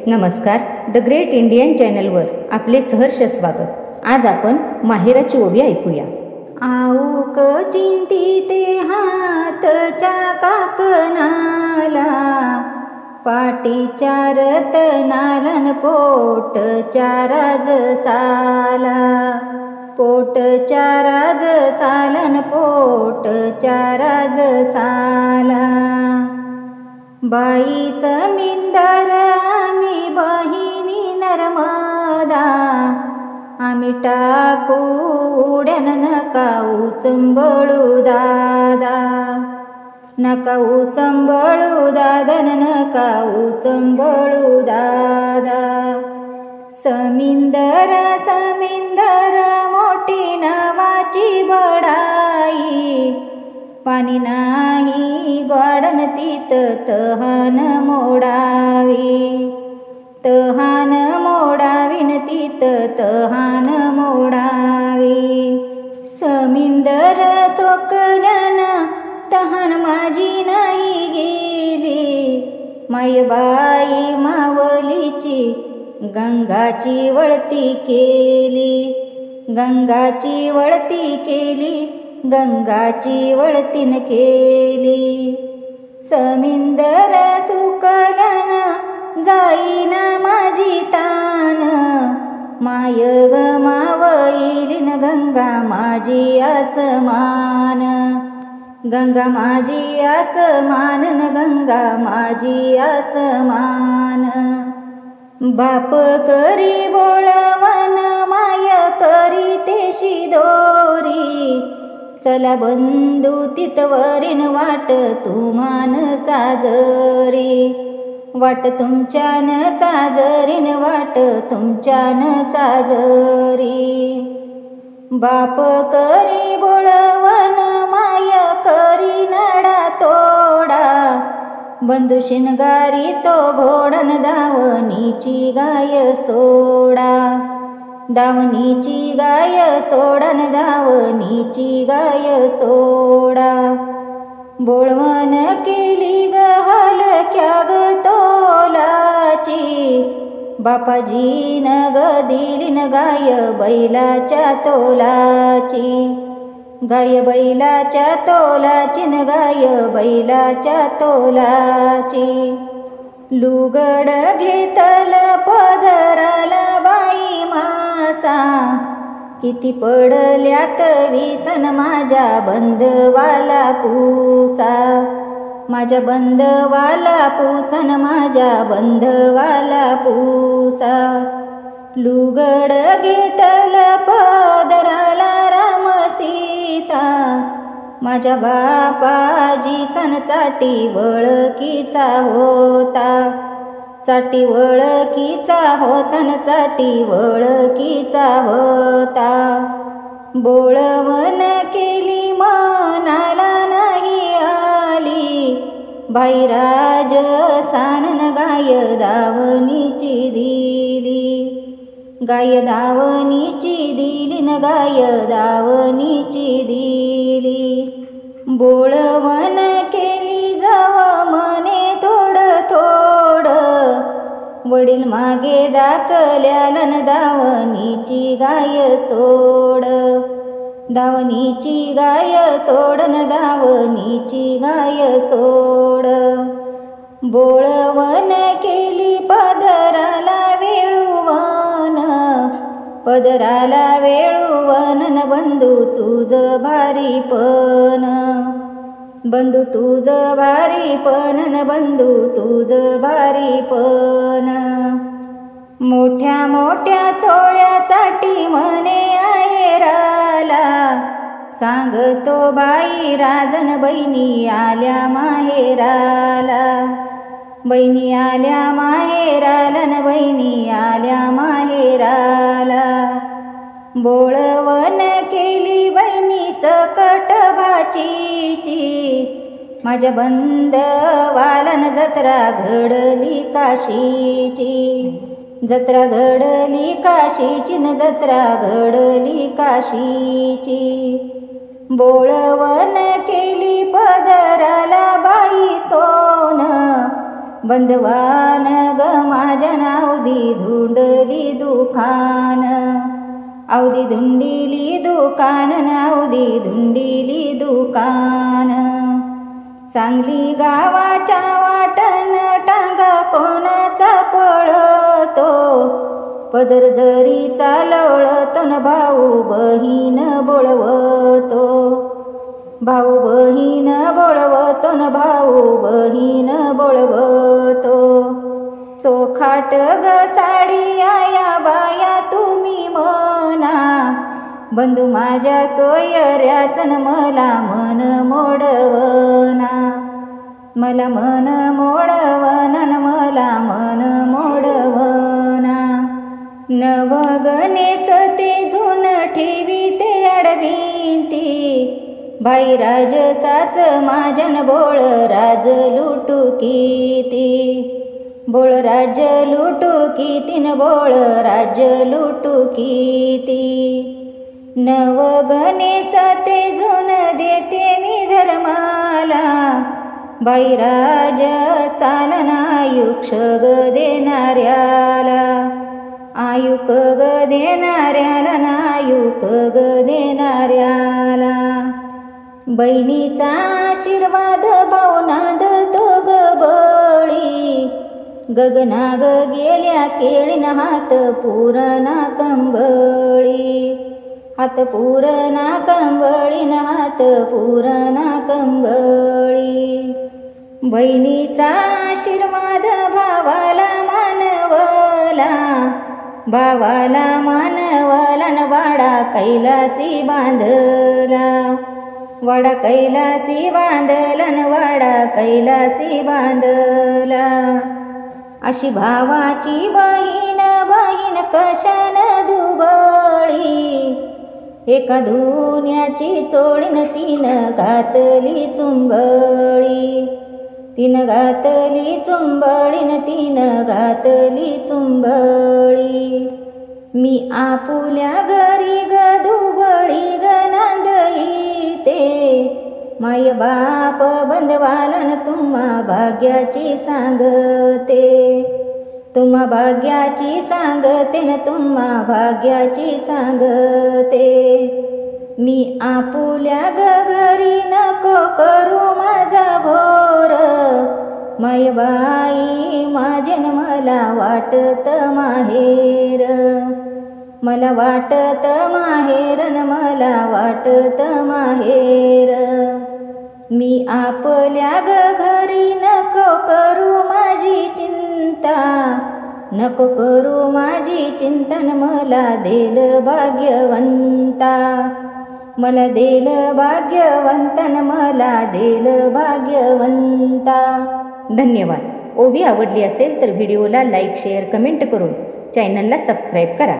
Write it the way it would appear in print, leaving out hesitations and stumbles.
नमस्कार. The great Indian चॅनलवर आपले सहर्ष स्वागत. आज आपण माहेराची ओवी ऐकूया. आऊक चिंतिते हातच्या काकणाला, पाटीच्या रतनालन पोटच्या राजसाला, पोटच्या राजसालन पोटच्या राजसाला. बाई समिंदर आम्ही बहिणी नर्मदा, आम्ही टाकू उड्यान नका उचंबळू दादा, नका उचंबळू दादा, नका उचंबळू दादा. समिंदर समिंदर मोठी नावाची बडाई, पाणी नाही ग्वाडन तीत तहान मोडावी, तहान मोडावीन तीत तहान मोडावी. समिंदर सोकल्यान तहान माझी नाही गेली, मायबाई मावलीची गंगाची वळती केली, गंगाची वळती केली, गंगाची वळतीन केली. समिंदर सुकल्यान जाईना माझी तान, माय गमावईलीन गंगा माझी आसमान, गंगा माझी आसमान, गंगा माझी आसमान. बाप करी बोळवन माय करी तेशी दोरी, चला बंधू तितवरीन वाट तुमान साजरी, वाट तुमच्यान साजरीन वाट तुमच्यान साजरी. बाप करी बोळवन माय करी नाडा तोडा, बंधू शिनगारी तो घोडन दावणीची गाय सोडा, दावणीची गाय सोडन दावणीची गाय सोडा. बोळवण केली ग हलक्या ग तोलाची, बापाजीन ग दिलीन गाय बैलाच्या तोलाची, गाय बैलाच्या तोलाची न गाय बैलाच्या तोलाची. लुगड घेतल पदराला बाई मासा, किती पडल्यात विसन माझ्या बंधवाला पूसा, माझ्या बंधवाला पूसन माझ्या बंधवाला पूसा. लुगड घेतल पदराला राम सीता, माझ्या बापाजीचा चाटी वळकीचा होता, चाटी वळकीचा होता न चाटी वळकीचा होता. बोळवण केली मनाला नाही आली, बाईराज सानन गाय दावणीची दिली, गाय दावणीची दिली न गाय दावणीची दिली. बोळवण केली जव मने थोड थोड, वडील मागे दाखल्यालन दावणीची गाय सोड, दावणीची गाय सोडन दावणीची गाय सोड. बोळवण केली पदराला वेळुवन, पदराला वेळुवन न बंधू तुझ भारीपण, बंधू तुझ भारीपण न बंधू तुझ भारीपण. मोठ्या मोठ्या चोळ्या चाटी म्हणे आहेराला, सांगतो बाई राजन बहिणी आल्या माहेराला, बहिणी आल्या माहेराला न बहिणी आल्या माहेराला. बोळवण केली बहिणी सकट भाचीची, माझ्या बंधवालन जत्रा घडली काशीची, जत्रा घडली काशीची न जत्रा घडली काशीची. बोळवण केली पदराला बाई सोन, बंधवान ग माझ्या नावदी धुंडली दुखान, अवधी धुंडिली दुकान, नावदी धुंडिली दुकान. सांगली गावाच्या वाटन टांगा कोणाचा पळतो, पदर जरी चालवळतो न भाऊ बहीण बोलवतो, भाऊ बहीण बोलवतो न भाऊ बहीण बोलवतो. चोखाट ग साडी आया बाया तुम्ही म्हणा, बंधू माझ्या सोयऱ्याचन मला मन मोडवना, मला मन मोडवना, मला मन मोडवना. नवगणेश ते झुन ठेवी ते अडविंती, बाई राजसाच माझ्यान बोळ राज लुटू किती, बोळ राज्य लुटू किती न बोळ राज्य लुटू किती. नवगणेश ते झुन देते मी धर्माला, बाई राजसाला नायुक्ष ग देणाऱ्याला, आयुक ग देणाऱ्याला, नायुक ग देणाऱ्याला. बहिणीचा आशीर्वाद भावनाद तो ग बळी, गगनाग गेल्या केळीन हात पुरणा कंबळी, हात पुरणा कंबळीन हात पुरणा कंबळी. बहिणीचा आशीर्वाद भावाला मानवला, भावाला मानवला न वाडा कैलासी बांधला, वाडा कैलासी बांधला न वाडा कैलासी बांधला. अशी भावाची बहीण बहीण कशान दुबळी, एका धुन्याची चोळीन तीन घातली चुंबळी, तीन घातली चुंबळीन तीन घातली चुंबळी. मी आपुल्या घरी ग दुबळी ग नांदईते, माय बाप बंधवालन तुम्हा भाग्याची सांगते, तुम्हा भाग्याची सांगते न तुम्हा भाग्याची सांगते. मी आपुल्या घरी नको करू माझा घोर, माय बाई माझेन मला वाटत माहेर, मला वाटत माहेर न मला वाटत माहेर. मी आपल्या घरी नको करू माझी चिंता, नको करू माझी चिंतन मला देल भाग्यवंता, मला देल भाग्यवंतन मला देल भाग्यवंता. धन्यवाद. ओवी आवडली असेल तर व्हिडिओला लाईक शेअर कमेंट करून चॅनलला सबस्क्राईब करा.